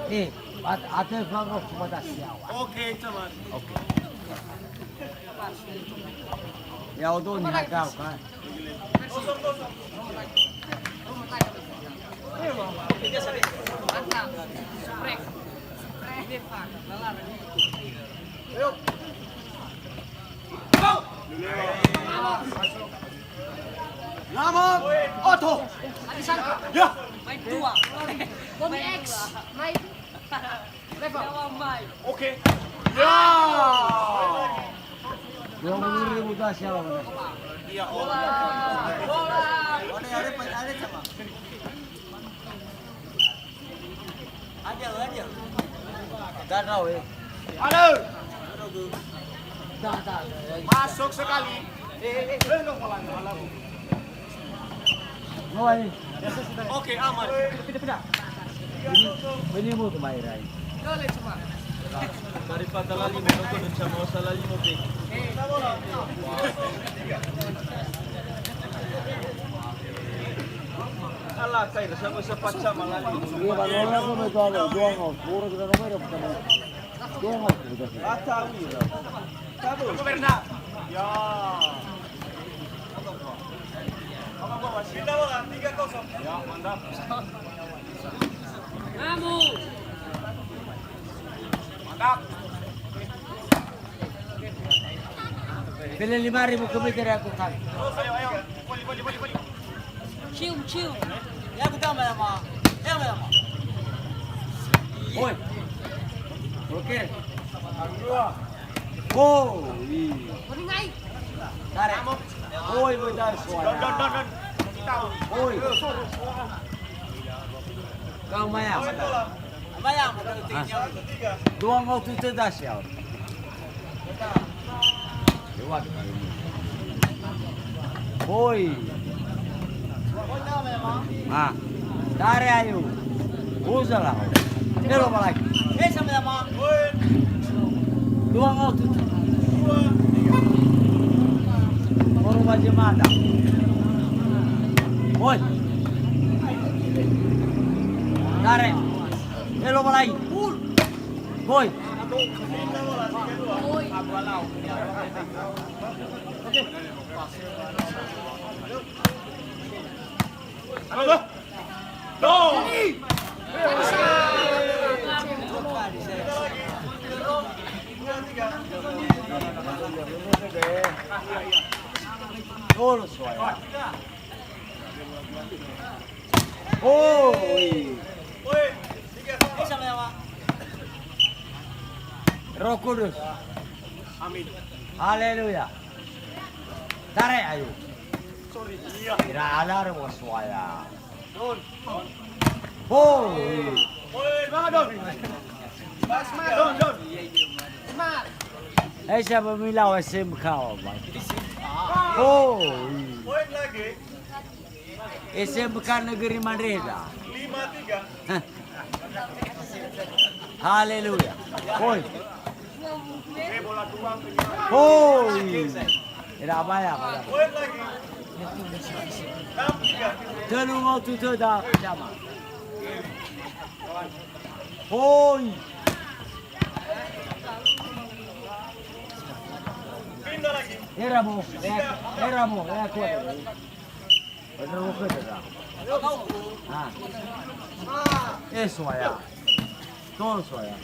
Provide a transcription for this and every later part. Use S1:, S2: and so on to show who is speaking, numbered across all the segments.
S1: Nih, ada bangkok kepada siapa?
S2: Oke, teman.
S1: Oke. Ya udah nih kau kan.
S2: Namun, Otto. Ya.
S3: Main dua. Bobby X. Main.
S2: Oke. Ya.
S1: 20.000 dah siapa?
S2: Iya,
S3: Bola.
S2: ada sama. Ada.
S1: Dah tahu ya.
S2: Halo.
S1: Dah.
S2: Masuk sekali. Belum malam.
S1: Oh ini.
S2: Oke, aman.
S1: Ini mau kemarin.
S3: Gole cuma.
S2: Daripada lali menunggu dan sama salah lima big. Alah, kayak sama sepat sama lali.
S1: Iya, kalau orang kau mau jual, jual kau. Pura kita nomor apa kita mau? Jual kau kita.
S2: Kata wira. Kabur. Bernard. Ya. Apa masih ada bola 3-0. Ya, mantap.
S3: Kamu.
S2: Mantap.
S1: Pilih 5.000 kemeter aku kan.
S2: Ayo. Boli.
S3: Cium.
S2: Ya, aku tambah sama.
S1: Oi. Oke.
S2: Dua.
S1: Oh.
S3: Mending naik.
S1: Tarik. Oi, benar suara.
S2: Don. Tahu.
S1: Oi. Kau maya.
S2: Bayang.
S1: Dua ngau tu dah siap. Lewat. Oi. Ah. Tarik ayo. Usalah. Hello malaki.
S2: Sama.
S1: Dua ngau tu. Baru macam mana? Oi. Tarik. Hello malaki. Oi.
S2: Halo. Go.
S1: Gol suara. Oi. Roh Kudus.
S2: Amin.
S1: Haleluya. Tarik ayo.
S2: Sorry. Iya.
S1: Kira alar mo suara.
S2: Don.
S1: Oi.
S2: Bang Don. Don.
S3: Smart.
S1: Eh siapa milau SMK bang? Oi.
S2: Poin lagi.
S1: SMK Negeri Mandreda.
S2: 5-3.
S1: Haleluya. Oi.
S2: Bola 2 penyerang.
S1: Oi. Tidak banyak.
S2: Poin lagi. 6-3.
S1: Telu mau tutup dah sama. Oi.
S2: Pindah lagi.
S1: Era mo kuat. Benar mo kuat dah. Ah. Suaya. Tol suaya.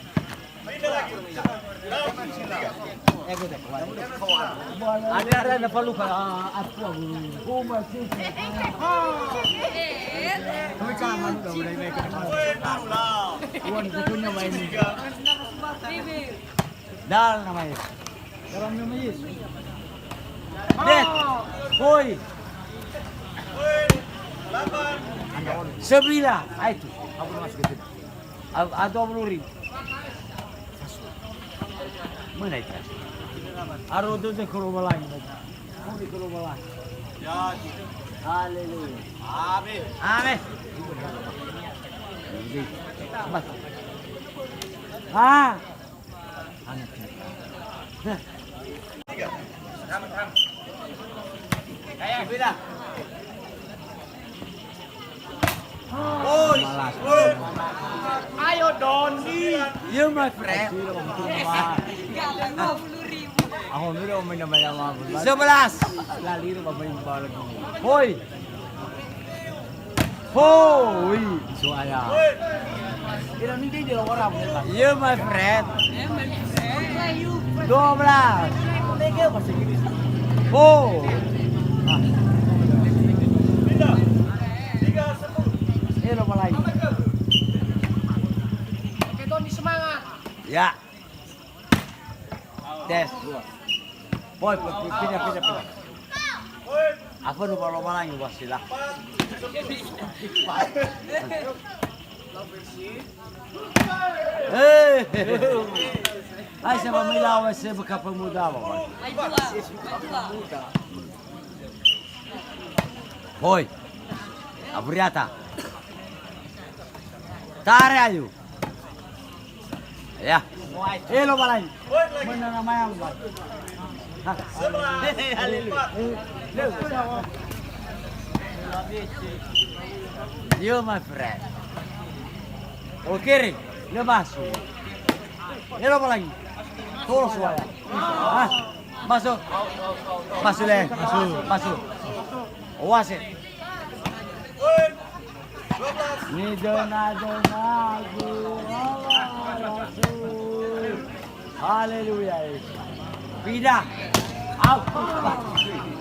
S2: Pindah lagi. 6-3.
S1: Ego deh. Ada na perlu ka aku guma sih. Kami kaman udah mulai naik ke depan.
S2: Poin dulu lah.
S1: Uang punya main.
S2: 3.
S1: Dal namanya. Dalam nama Yesus. Deh. Boy.
S2: Poin 8.
S1: Sebelah. Itu. Aku masuk ke sini. Ada 20.000. Mana itu? Aro tu tu kerumah lain. Kau di kerumah lain.
S2: Ya.
S1: Haleluya.
S2: Amin.
S1: Amin. Cepat. Ah. Anak. Nah.
S2: 3. Ram.
S1: Pindah. Oh, malas.
S2: Ayo Doni.
S1: You my friend.
S3: Gak 50.000.
S1: Ako nila may namayama. 11. Laliro ba may balag mo? Hoy. Hoy. Suaya. Kira hindi dia orang. You my friend. 12. Teka masih gini. Oh.
S2: Pindah. 3-1.
S1: Elo malay.
S3: Oke, Doni semangat.
S1: Ya. Tes. Boy, pindah.
S2: Poin.
S1: Apa nu kalau malang yung sila?
S2: 4.
S1: Ay, sa pamilaw ay sa kapamuda mo.
S3: Ay dua.
S1: Hoy. Abriata. Tare ayo. Ya. Elo malay.
S2: Poin lagi.
S1: Mana namayang ba?
S2: 11.
S1: You my friend. Okay, lepas. Elo malay. Tolos wala. Ah. Masuk. Masuk le. Masuk. Oasin.
S2: Poin. 12.
S1: Ni donago. Haleluya. Pindah. Out.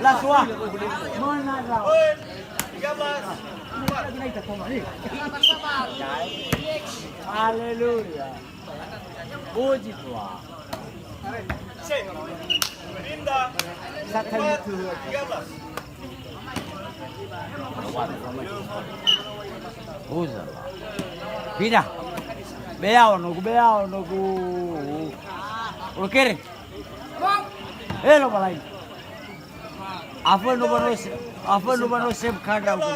S1: Laswa. Mana raw.
S2: Poin. 13. 4.
S3: Sabar.
S1: Haleluya. Puji Tuhan.
S2: Cek. Pindah.
S1: Sakay
S2: 4.
S1: itu.
S2: 13.
S1: Usa. Pindah. Beao nogu. Okey. Elo balai. Apa nu bano sem khada ko.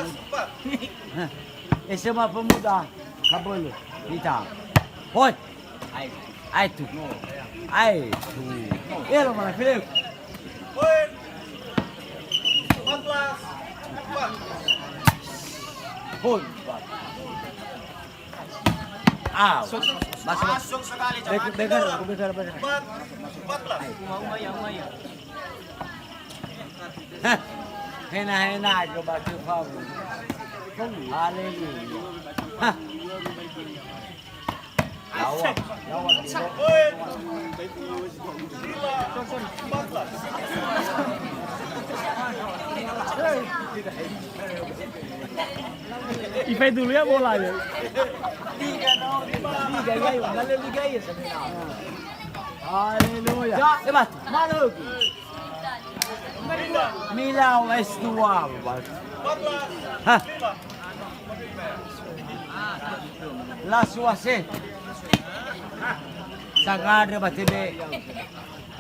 S2: 4.
S1: SMA pemuda kabel kita. Hoi. Ai tu. Elo balai filem.
S2: Poin. 14. 4.
S1: Hoi. Masuk.
S2: sekali.
S1: Bekar.
S2: 14.
S1: Hena aja batu pau. Haleluya. Lawan.
S2: Poin. 14.
S1: Ipai dulu ya bolanya. Tiga gaya, gagal tiga gaya sebenarnya. Haleluya. Lepas, mana lagi? Milau S2.
S2: 14.
S1: Hah,
S2: 5.
S1: la suase. Sagada batebe.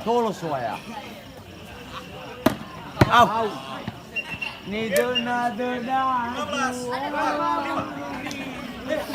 S1: Tolo suaya. Au. Ni dona.
S2: 16. 5.